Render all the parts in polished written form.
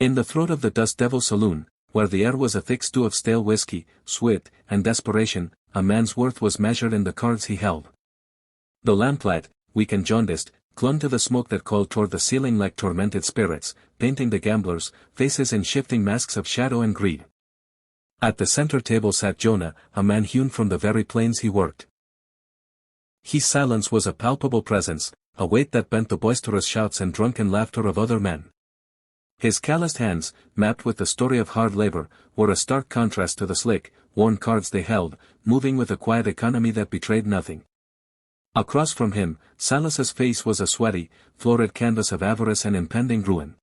In the throat of the Dust Devil saloon, where the air was a thick stew of stale whiskey, sweat, and desperation, a man's worth was measured in the cards he held. The lamplight, weak and jaundiced, clung to the smoke that called toward the ceiling like tormented spirits, painting the gamblers' faces in shifting masks of shadow and greed. At the center table sat Jonah, a man hewn from the very plains he worked. His silence was a palpable presence, a weight that bent the boisterous shouts and drunken laughter of other men. His calloused hands, mapped with the story of hard labor, were a stark contrast to the slick, worn cards they held, moving with a quiet economy that betrayed nothing. Across from him, Silas's face was a sweaty, florid canvas of avarice and impending ruin.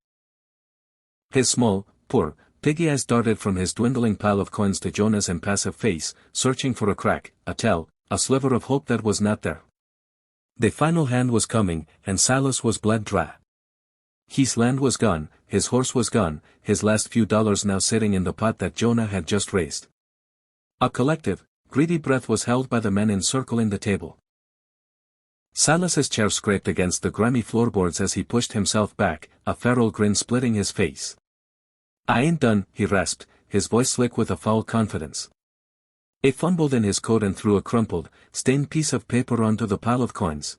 His small, poor, piggy eyes darted from his dwindling pile of coins to Jonah's impassive face, searching for a crack, a tell, a sliver of hope that was not there. The final hand was coming, and Silas was bled dry. His land was gone, his horse was gone, his last few dollars now sitting in the pot that Jonah had just raised. A collective, greedy breath was held by the men encircling the table. Silas's chair scraped against the grimy floorboards as he pushed himself back, a feral grin splitting his face. "I ain't done," he rasped, his voice slick with a foul confidence. He fumbled in his coat and threw a crumpled, stained piece of paper onto the pile of coins.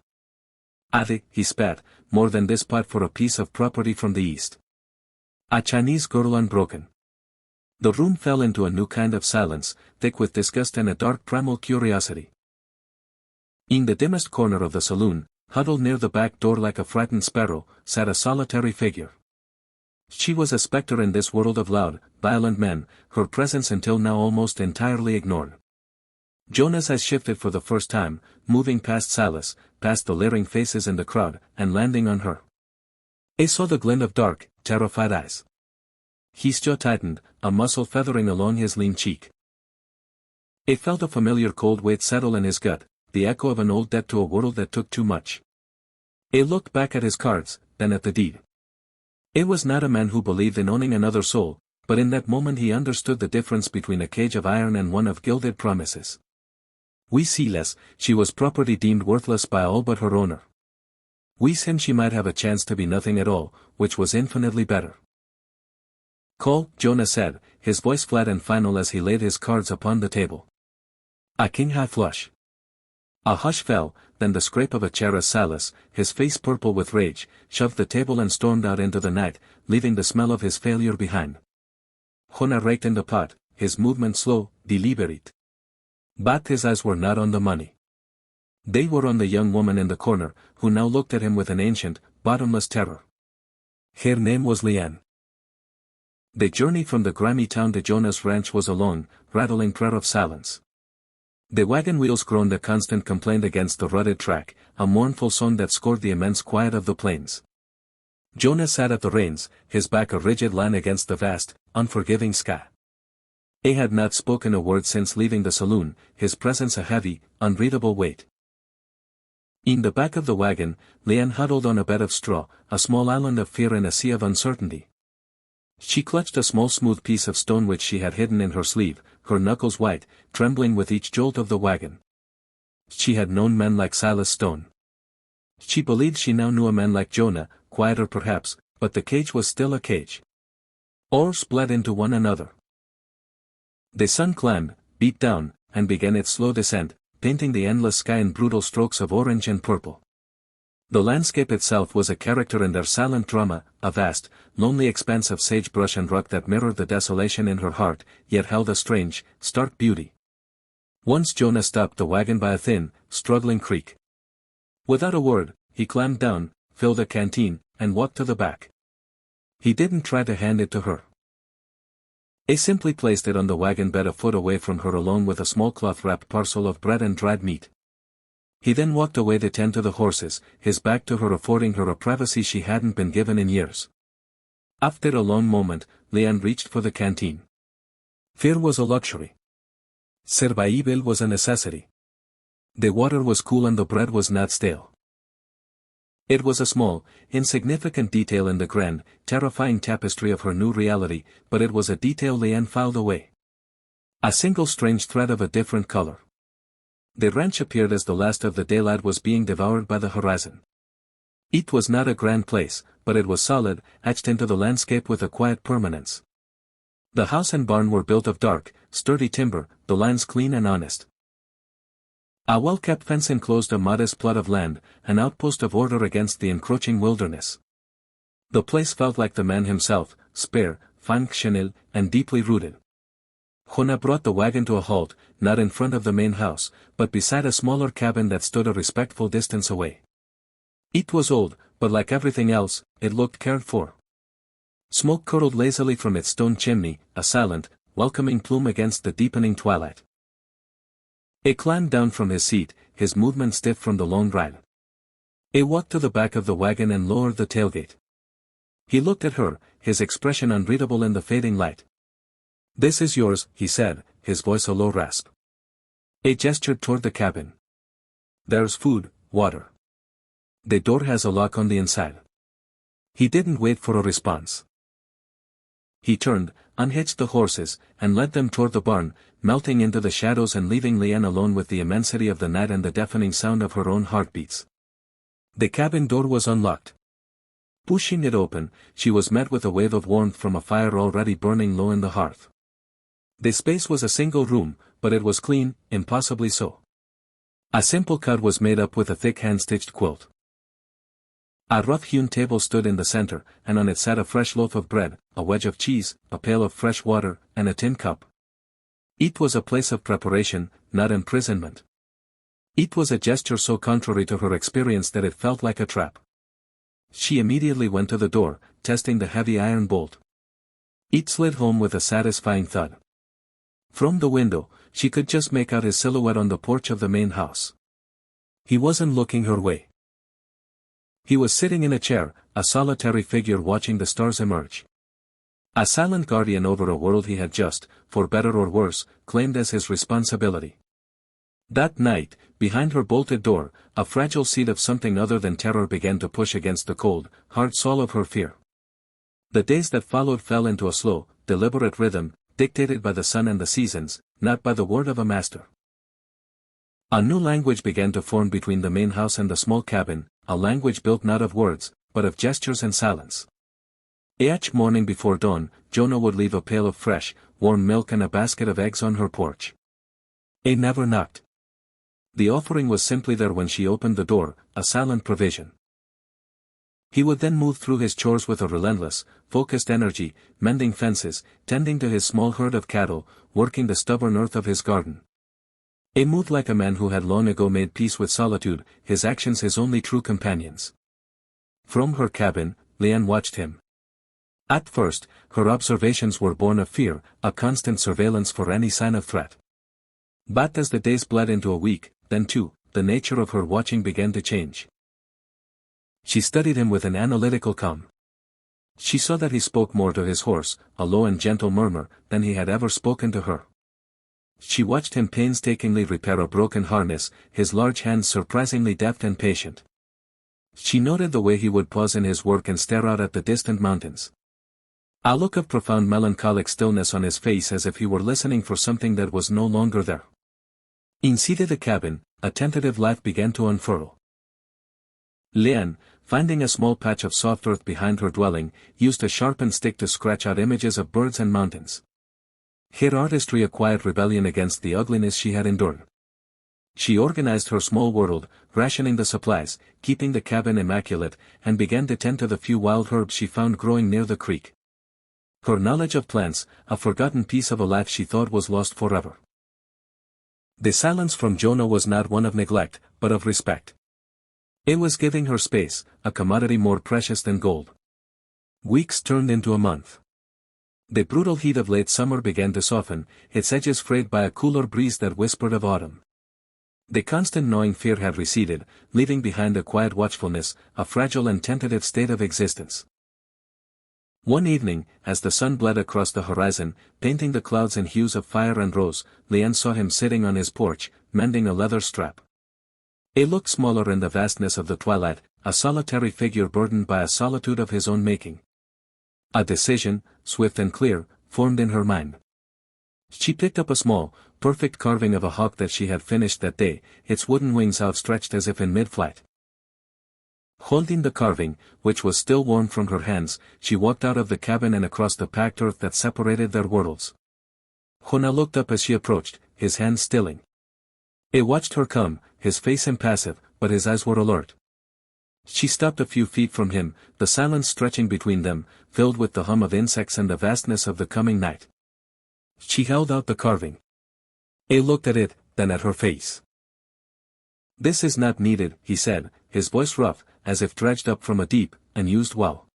"Ade," he spat, "more than this pot for a piece of property from the east. A Chinese girl unbroken." The room fell into a new kind of silence, thick with disgust and a dark primal curiosity. In the dimmest corner of the saloon, huddled near the back door like a frightened sparrow, sat a solitary figure. She was a specter in this world of loud, violent men, her presence until now almost entirely ignored. Jonah's eyes shifted for the first time, moving past Silas, past the leering faces in the crowd, and landing on her. He saw the glint of dark, terrified eyes. His jaw tightened, a muscle feathering along his lean cheek. He felt a familiar cold weight settle in his gut, the echo of an old debt to a world that took too much. He looked back at his cards, then at the deed. It was not a man who believed in owning another soul, but in that moment he understood the difference between a cage of iron and one of gilded promises. We see less, she was property deemed worthless by all but her owner. We him she might have a chance to be nothing at all, which was infinitely better. "Call," Jonah said, his voice flat and final as he laid his cards upon the table. A king high flush. A hush fell, then the scrape of a chair as Silas, his face purple with rage, shoved the table and stormed out into the night, leaving the smell of his failure behind. Jonah raked in the pot, his movement slow, deliberate. But his eyes were not on the money. They were on the young woman in the corner, who now looked at him with an ancient, bottomless terror. Her name was Leanne. The journey from the grimy town to Jonah's ranch was a long, rattling prayer of silence. The wagon wheels groaned a constant complaint against the rutted track, a mournful song that scored the immense quiet of the plains. Jonah sat at the reins, his back a rigid line against the vast, unforgiving sky. He had not spoken a word since leaving the saloon, his presence a heavy, unreadable weight. In the back of the wagon, Leanne huddled on a bed of straw, a small island of fear in a sea of uncertainty. She clutched a small smooth piece of stone which she had hidden in her sleeve, her knuckles white, trembling with each jolt of the wagon. She had known men like Silas Stone. She believed she now knew a man like Jonah, quieter perhaps, but the cage was still a cage. Oars bled into one another. The sun climbed, beat down, and began its slow descent, painting the endless sky in brutal strokes of orange and purple. The landscape itself was a character in their silent drama, a vast, lonely expanse of sagebrush and rock that mirrored the desolation in her heart, yet held a strange, stark beauty. Once Jonah stopped the wagon by a thin, struggling creek. Without a word, he climbed down, filled a canteen, and walked to the back. He didn't try to hand it to her. He simply placed it on the wagon bed a foot away from her along with a small cloth-wrapped parcel of bread and dried meat. He then walked away to tend to the horses, his back to her affording her a privacy she hadn't been given in years. After a long moment, Leanne reached for the canteen. Fear was a luxury. Survival was a necessity. The water was cool and the bread was not stale. It was a small, insignificant detail in the grand, terrifying tapestry of her new reality, but it was a detail Leanne filed away. A single strange thread of a different color. The ranch appeared as the last of the daylight was being devoured by the horizon. It was not a grand place, but it was solid, etched into the landscape with a quiet permanence. The house and barn were built of dark, sturdy timber, the lines clean and honest. A well-kept fence enclosed a modest plot of land, an outpost of order against the encroaching wilderness. The place felt like the man himself, spare, functional, and deeply rooted. Jonah brought the wagon to a halt, not in front of the main house, but beside a smaller cabin that stood a respectful distance away. It was old, but like everything else, it looked cared for. Smoke curled lazily from its stone chimney, a silent, welcoming plume against the deepening twilight. He climbed down from his seat, his movement stiff from the long ride. He walked to the back of the wagon and lowered the tailgate. He looked at her, his expression unreadable in the fading light. "This is yours," he said, his voice a low rasp. He gestured toward the cabin. "There's food, water. The door has a lock on the inside." He didn't wait for a response. He turned, unhitched the horses, and led them toward the barn, melting into the shadows and leaving Leanne alone with the immensity of the night and the deafening sound of her own heartbeats. The cabin door was unlocked. Pushing it open, she was met with a wave of warmth from a fire already burning low in the hearth. The space was a single room, but it was clean, impossibly so. A simple cot was made up with a thick hand-stitched quilt. A rough-hewn table stood in the center, and on it sat a fresh loaf of bread, a wedge of cheese, a pail of fresh water, and a tin cup. It was a place of preparation, not imprisonment. It was a gesture so contrary to her experience that it felt like a trap. She immediately went to the door, testing the heavy iron bolt. It slid home with a satisfying thud. From the window, she could just make out his silhouette on the porch of the main house. He wasn't looking her way. He was sitting in a chair, a solitary figure watching the stars emerge. A silent guardian over a world he had just, for better or worse, claimed as his responsibility. That night, behind her bolted door, a fragile seed of something other than terror began to push against the cold, hard soul of her fear. The days that followed fell into a slow, deliberate rhythm, dictated by the sun and the seasons, not by the word of a master. A new language began to form between the main house and the small cabin, a language built not of words, but of gestures and silence. Each morning before dawn, Jonah would leave a pail of fresh, warm milk and a basket of eggs on her porch. He never knocked. The offering was simply there when she opened the door, a silent provision. He would then move through his chores with a relentless, focused energy, mending fences, tending to his small herd of cattle, working the stubborn earth of his garden. He moved like a man who had long ago made peace with solitude, his actions his only true companions. From her cabin, Leanne watched him. At first, her observations were born of fear, a constant surveillance for any sign of threat. But as the days bled into a week, then two, the nature of her watching began to change. She studied him with an analytical calm. She saw that he spoke more to his horse, a low and gentle murmur, than he had ever spoken to her. She watched him painstakingly repair a broken harness, his large hands surprisingly deft and patient. She noted the way he would pause in his work and stare out at the distant mountains. A look of profound melancholic stillness on his face as if he were listening for something that was no longer there. Inside the cabin, a tentative life began to unfurl. Leanne, finding a small patch of soft earth behind her dwelling, used a sharpened stick to scratch out images of birds and mountains. Her artistry a quiet rebellion against the ugliness she had endured. She organized her small world, rationing the supplies, keeping the cabin immaculate, and began to tend to the few wild herbs she found growing near the creek. Her knowledge of plants, a forgotten piece of a life she thought was lost forever. The silence from Jonah was not one of neglect, but of respect. It was giving her space, a commodity more precious than gold. Weeks turned into a month. The brutal heat of late summer began to soften, its edges frayed by a cooler breeze that whispered of autumn. The constant gnawing fear had receded, leaving behind a quiet watchfulness, a fragile and tentative state of existence. One evening, as the sun bled across the horizon, painting the clouds in hues of fire and rose, Leanne saw him sitting on his porch, mending a leather strap. He looked smaller in the vastness of the twilight, a solitary figure burdened by a solitude of his own making. A decision, swift and clear, formed in her mind. She picked up a small, perfect carving of a hawk that she had finished that day, its wooden wings outstretched as if in mid-flight. Holding the carving, which was still warm from her hands, she walked out of the cabin and across the packed earth that separated their worlds. Jonah looked up as she approached, his hands stilling. He watched her come, his face impassive, but his eyes were alert. She stopped a few feet from him, the silence stretching between them, filled with the hum of insects and the vastness of the coming night. She held out the carving. He looked at it, then at her face. "This is not needed," he said, his voice rough, as if dredged up from a deep, unused well.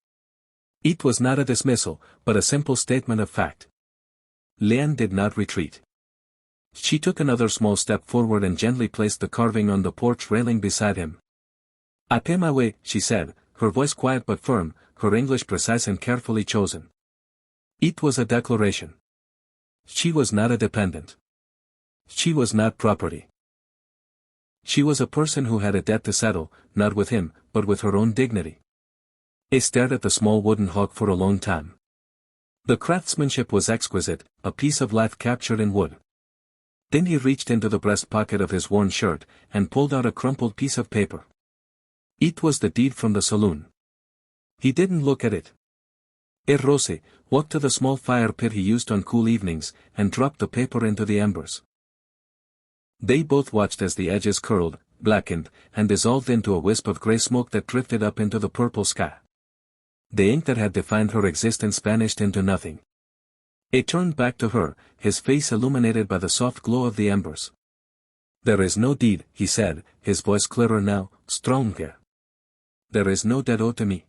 It was not a dismissal, but a simple statement of fact. Leanne did not retreat. She took another small step forward and gently placed the carving on the porch railing beside him. "I pay my way," she said, her voice quiet but firm, her English precise and carefully chosen. It was a declaration. She was not a dependent. She was not property. She was a person who had a debt to settle, not with him, but with her own dignity. He stared at the small wooden hog for a long time. The craftsmanship was exquisite, a piece of life captured in wood. Then he reached into the breast pocket of his worn shirt, and pulled out a crumpled piece of paper. It was the deed from the saloon. He didn't look at it. Rose walked to the small fire pit he used on cool evenings, and dropped the paper into the embers. They both watched as the edges curled, blackened, and dissolved into a wisp of gray smoke that drifted up into the purple sky. The ink that had defined her existence vanished into nothing. He turned back to her, his face illuminated by the soft glow of the embers. "There is no deed," he said, his voice clearer now, stronger. "There is no debt owed to me.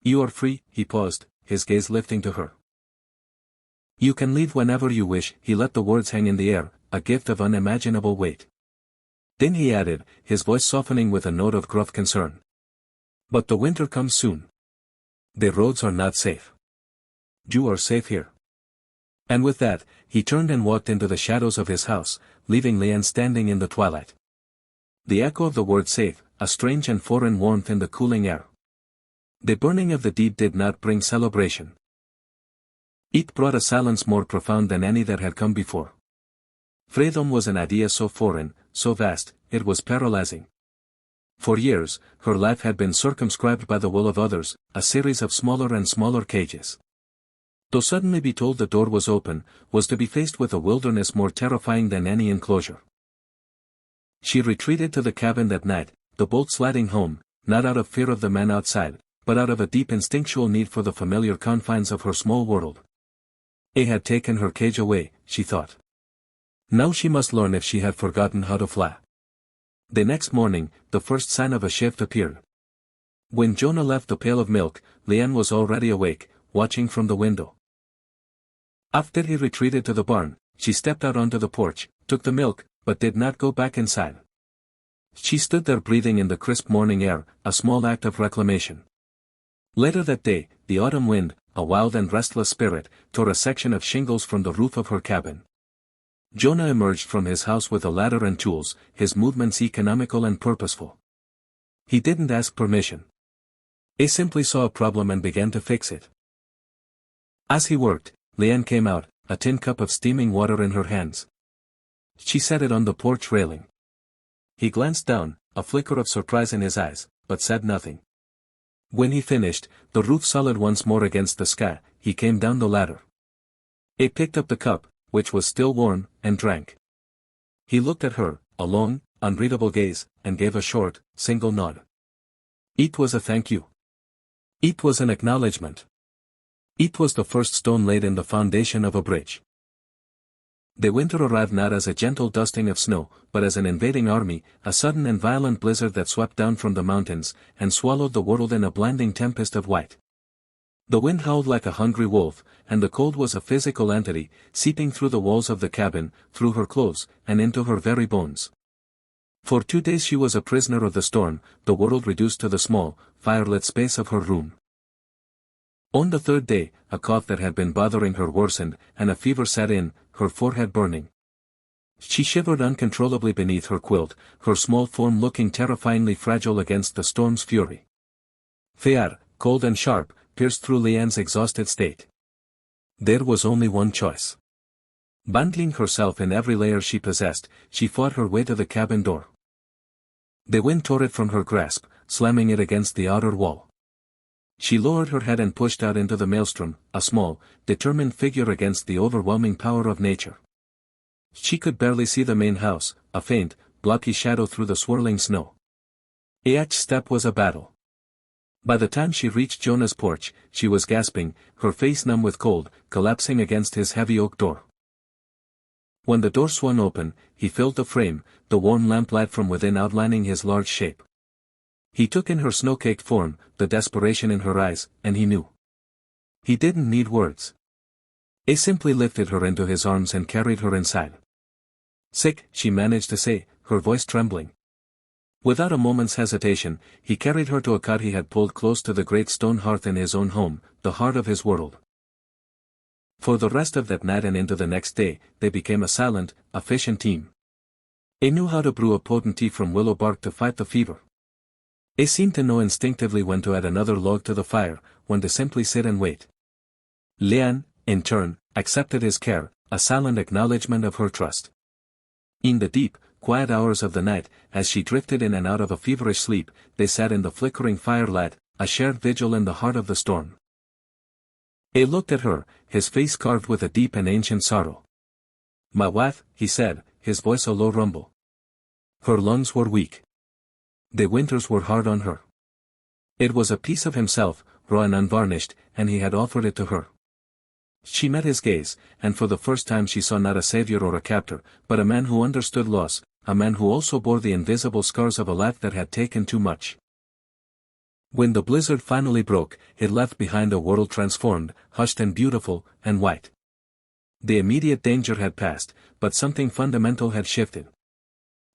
You are free," he paused, his gaze lifting to her. "You can leave whenever you wish," he let the words hang in the air, a gift of unimaginable weight. Then he added, his voice softening with a note of gruff concern. "But the winter comes soon. The roads are not safe. You are safe here." And with that, he turned and walked into the shadows of his house, leaving Leanne standing in the twilight. The echo of the word safe, a strange and foreign warmth in the cooling air. The burning of the deed did not bring celebration. It brought a silence more profound than any that had come before. Freedom was an idea so foreign, so vast, it was paralyzing. For years, her life had been circumscribed by the will of others, a series of smaller and smaller cages. To suddenly be told the door was open, was to be faced with a wilderness more terrifying than any enclosure. She retreated to the cabin that night, the bolt sliding home, not out of fear of the man outside, but out of a deep instinctual need for the familiar confines of her small world. He had taken her cage away, she thought. Now she must learn if she had forgotten how to fly. The next morning, the first sign of a shift appeared. When Jonah left the pail of milk, Leanne was already awake, watching from the window. After he retreated to the barn, she stepped out onto the porch, took the milk, but did not go back inside. She stood there breathing in the crisp morning air, a small act of reclamation. Later that day, the autumn wind, a wild and restless spirit, tore a section of shingles from the roof of her cabin. Jonah emerged from his house with a ladder and tools, his movements economical and purposeful. He didn't ask permission. He simply saw a problem and began to fix it. As he worked, Leanne came out, a tin cup of steaming water in her hands. She set it on the porch railing. He glanced down, a flicker of surprise in his eyes, but said nothing. When he finished, the roof solid once more against the sky, he came down the ladder. He picked up the cup, which was still warm, and drank. He looked at her, a long, unreadable gaze, and gave a short, single nod. It was a thank you. It was an acknowledgement. It was the first stone laid in the foundation of a bridge. The winter arrived not as a gentle dusting of snow, but as an invading army, a sudden and violent blizzard that swept down from the mountains, and swallowed the world in a blinding tempest of white. The wind howled like a hungry wolf, and the cold was a physical entity, seeping through the walls of the cabin, through her clothes, and into her very bones. For 2 days she was a prisoner of the storm, the world reduced to the small, firelit space of her room. On the third day, a cough that had been bothering her worsened, and a fever set in, her forehead burning. She shivered uncontrollably beneath her quilt, her small form looking terrifyingly fragile against the storm's fury. Fear, cold and sharp, pierced through Leanne's exhausted state. There was only one choice. Bundling herself in every layer she possessed, she fought her way to the cabin door. The wind tore it from her grasp, slamming it against the outer wall. She lowered her head and pushed out into the maelstrom, a small, determined figure against the overwhelming power of nature. She could barely see the main house, a faint, blocky shadow through the swirling snow. Each step was a battle. By the time she reached Jonah's porch, she was gasping, her face numb with cold, collapsing against his heavy oak door. When the door swung open, he filled the frame, the warm lamplight from within outlining his large shape. He took in her snow-caked form, the desperation in her eyes, and he knew. He didn't need words. He simply lifted her into his arms and carried her inside. "Sick," she managed to say, her voice trembling. Without a moment's hesitation, he carried her to a cot he had pulled close to the great stone hearth in his own home, the heart of his world. For the rest of that night and into the next day, they became a silent, efficient team. He knew how to brew a potent tea from willow bark to fight the fever. He seemed to know instinctively when to add another log to the fire, when to simply sit and wait. Leanne, in turn, accepted his care, a silent acknowledgement of her trust. In the deep, quiet hours of the night, as she drifted in and out of a feverish sleep, they sat in the flickering firelight, a shared vigil in the heart of the storm. He looked at her, his face carved with a deep and ancient sorrow. "My wife," he said, his voice a low rumble. Her lungs were weak. The winters were hard on her. It was a piece of himself, raw and unvarnished, and he had offered it to her. She met his gaze, and for the first time she saw not a savior or a captor, but a man who understood loss, a man who also bore the invisible scars of a life that had taken too much. When the blizzard finally broke, it left behind a world transformed, hushed and beautiful, and white. The immediate danger had passed, but something fundamental had shifted.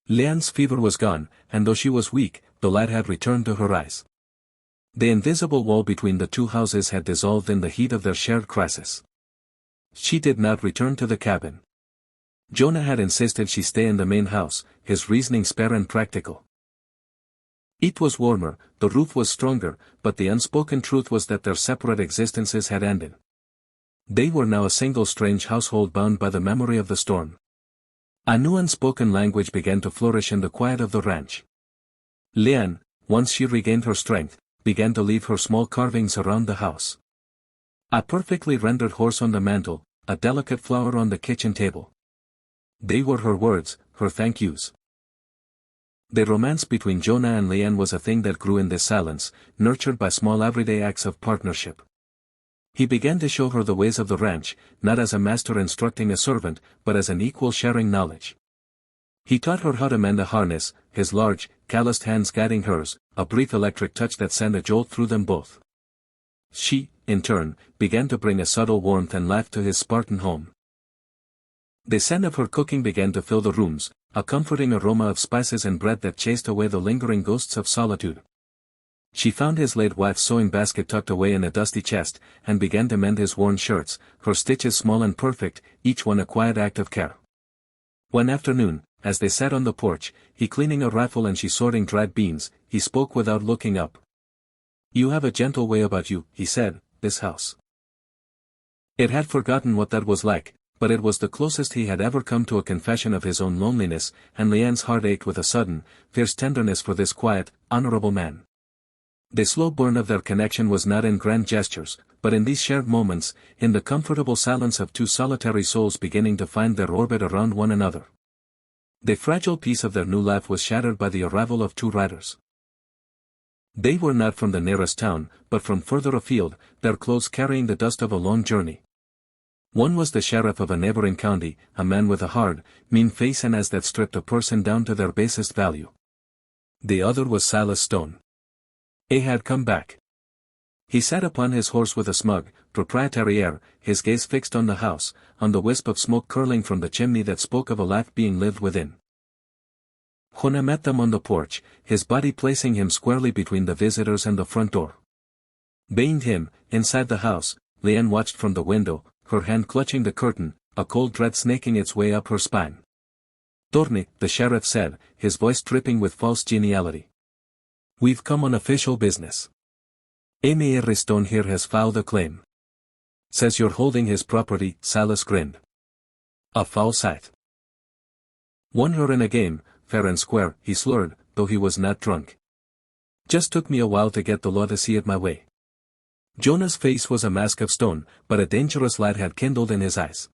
Leanne's fever was gone, and though she was weak, the light had returned to her eyes. The invisible wall between the two houses had dissolved in the heat of their shared crisis. She did not return to the cabin. Jonah had insisted she stay in the main house, his reasoning spare and practical. It was warmer, the roof was stronger, but the unspoken truth was that their separate existences had ended. They were now a single strange household bound by the memory of the storm. A new unspoken language began to flourish in the quiet of the ranch. Leanne, once she regained her strength, began to leave her small carvings around the house. A perfectly rendered horse on the mantel, a delicate flower on the kitchen table. They were her words, her thank yous. The romance between Jonah and Leanne was a thing that grew in this silence, nurtured by small everyday acts of partnership. He began to show her the ways of the ranch, not as a master instructing a servant, but as an equal sharing knowledge. He taught her how to mend a harness, his large, calloused hands guiding hers, a brief electric touch that sent a jolt through them both. She, in turn, began to bring a subtle warmth and life to his Spartan home. The scent of her cooking began to fill the rooms, a comforting aroma of spices and bread that chased away the lingering ghosts of solitude. She found his late wife's sewing basket tucked away in a dusty chest, and began to mend his worn shirts, her stitches small and perfect, each one a quiet act of care. One afternoon, as they sat on the porch, he cleaning a rifle and she sorting dried beans, he spoke without looking up. "You have a gentle way about you," he said, "this house." It had forgotten what that was like, but it was the closest he had ever come to a confession of his own loneliness, and Leanne's heart ached with a sudden, fierce tenderness for this quiet, honorable man. The slow burn of their connection was not in grand gestures, but in these shared moments, in the comfortable silence of two solitary souls beginning to find their orbit around one another. The fragile peace of their new life was shattered by the arrival of two riders. They were not from the nearest town, but from further afield, their clothes carrying the dust of a long journey. One was the sheriff of a neighboring county, a man with a hard, mean face and eyes that stripped a person down to their basest value. The other was Silas Stone. He had come back. He sat upon his horse with a smug, proprietary air, his gaze fixed on the house, on the wisp of smoke curling from the chimney that spoke of a life being lived within. Jonah met them on the porch, his body placing him squarely between the visitors and the front door. Behind him, inside the house, Leanne watched from the window, her hand clutching the curtain, a cold dread snaking its way up her spine. "Torne," the sheriff said, his voice dripping with false geniality. "We've come on official business. Mr. Stone here has filed a claim. Says you're holding his property." Silas grinned. "A foul sight. Won her in a game, fair and square," he slurred, though he was not drunk. Just took me a while to get the law to see it my way. Jonah's face was a mask of stone, but a dangerous light had kindled in his eyes.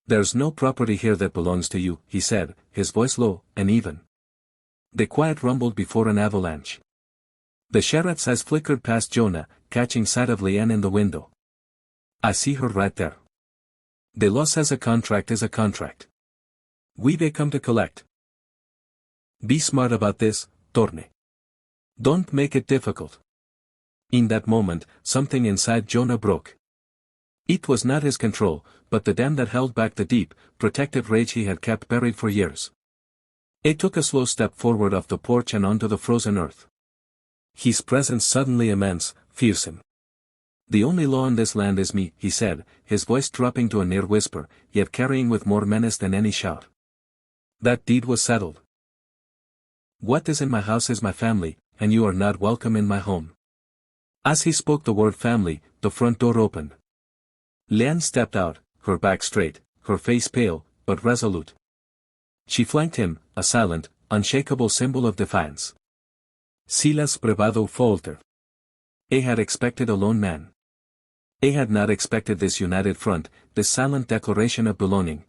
There's no property here that belongs to you, he said, his voice low and even. The quiet rumbled before an avalanche. The sheriff's eyes flickered past Jonah, catching sight of Leanne in the window. I see her right there. The law says a contract is a contract. We may come to collect. Be smart about this, Torne. Don't make it difficult. In that moment, something inside Jonah broke. It was not his control, but the dam that held back the deep, protective rage he had kept buried for years. It took a slow step forward off the porch and onto the frozen earth. His presence suddenly immense, fearsome. The only law in this land is me, he said, his voice dropping to a near whisper, yet carrying with more menace than any shout. That deed was settled. What is in my house is my family, and you are not welcome in my home. As he spoke the word family, the front door opened. Leanne stepped out, her back straight, her face pale, but resolute. She flanked him, a silent, unshakable symbol of defiance. Silas brevado falter. He had expected a lone man. He had not expected this united front, this silent declaration of belonging.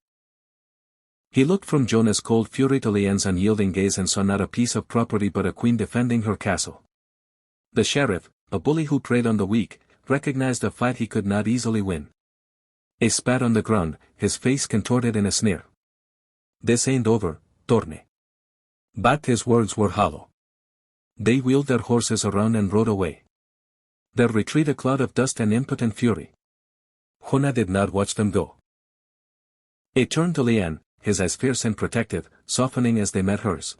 He looked from Jonah's cold fury to Leanne's unyielding gaze and saw not a piece of property but a queen defending her castle. The sheriff, a bully who preyed on the weak, recognized a fight he could not easily win. He spat on the ground, his face contorted in a sneer. This ain't over, Torne. But his words were hollow. They wheeled their horses around and rode away. Their retreat a cloud of dust and impotent fury. Jonah did not watch them go. He turned to Leanne, his eyes fierce and protective, softening as they met hers.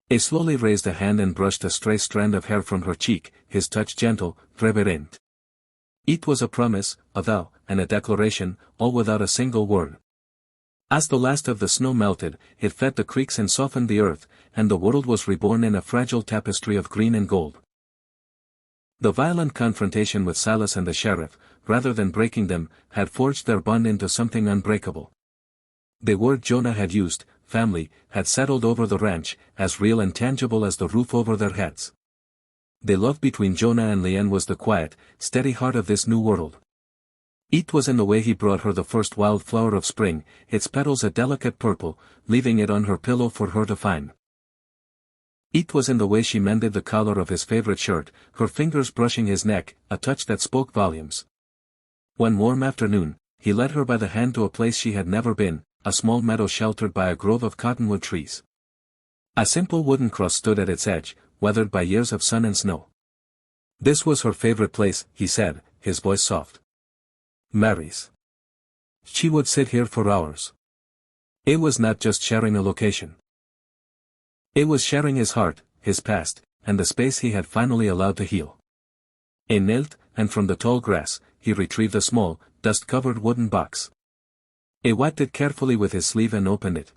He slowly raised a hand and brushed a stray strand of hair from her cheek, his touch gentle, reverent. It was a promise, a vow, and a declaration, all without a single word. As the last of the snow melted, it fed the creeks and softened the earth, and the world was reborn in a fragile tapestry of green and gold. The violent confrontation with Silas and the sheriff, rather than breaking them, had forged their bond into something unbreakable. The word Jonah had used, family, had settled over the ranch, as real and tangible as the roof over their heads. The love between Jonah and Leanne was the quiet, steady heart of this new world. It was in the way he brought her the first wild flower of spring, its petals a delicate purple, leaving it on her pillow for her to find. It was in the way she mended the collar of his favorite shirt, her fingers brushing his neck, a touch that spoke volumes. One warm afternoon, he led her by the hand to a place she had never been, a small meadow sheltered by a grove of cottonwood trees. A simple wooden cross stood at its edge, weathered by years of sun and snow. This was her favorite place, he said, his voice soft. Mary's. She would sit here for hours. It was not just sharing a location. It was sharing his heart, his past, and the space he had finally allowed to heal. He knelt, and from the tall grass, he retrieved a small, dust-covered wooden box. He wiped it carefully with his sleeve and opened it.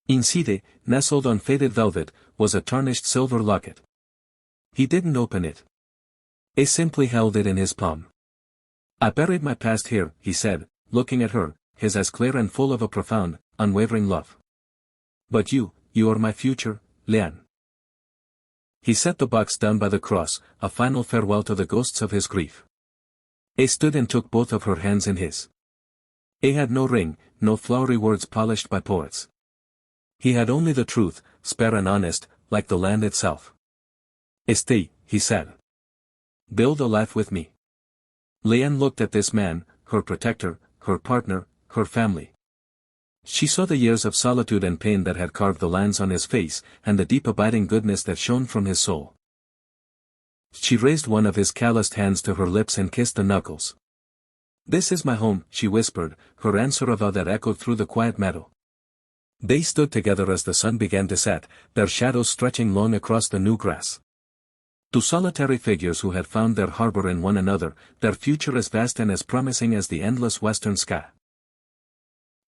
Inside, nestled on faded velvet, was a tarnished silver locket. He didn't open it. He simply held it in his palm. I buried my past here, he said, looking at her, his eyes clear and full of a profound, unwavering love. But you are my future, Leanne. He set the box down by the cross, a final farewell to the ghosts of his grief. He stood and took both of her hands in his. He had no ring, no flowery words polished by poets. He had only the truth, spare and honest, like the land itself. Stay, he said. Build a life with me. Leanne looked at this man, her protector, her partner, her family. She saw the years of solitude and pain that had carved the lines on his face, and the deep abiding goodness that shone from his soul. She raised one of his calloused hands to her lips and kissed the knuckles. This is my home, she whispered, her answer a vow that echoed through the quiet meadow. They stood together as the sun began to set, their shadows stretching long across the new grass. Two solitary figures who had found their harbor in one another, their future as vast and as promising as the endless western sky.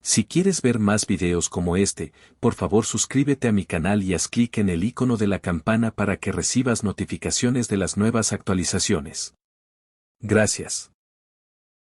Si quieres ver más videos como este, por favor suscríbete a mi canal y haz clic en el icono de la campana para que recibas notificaciones de las nuevas actualizaciones. Gracias.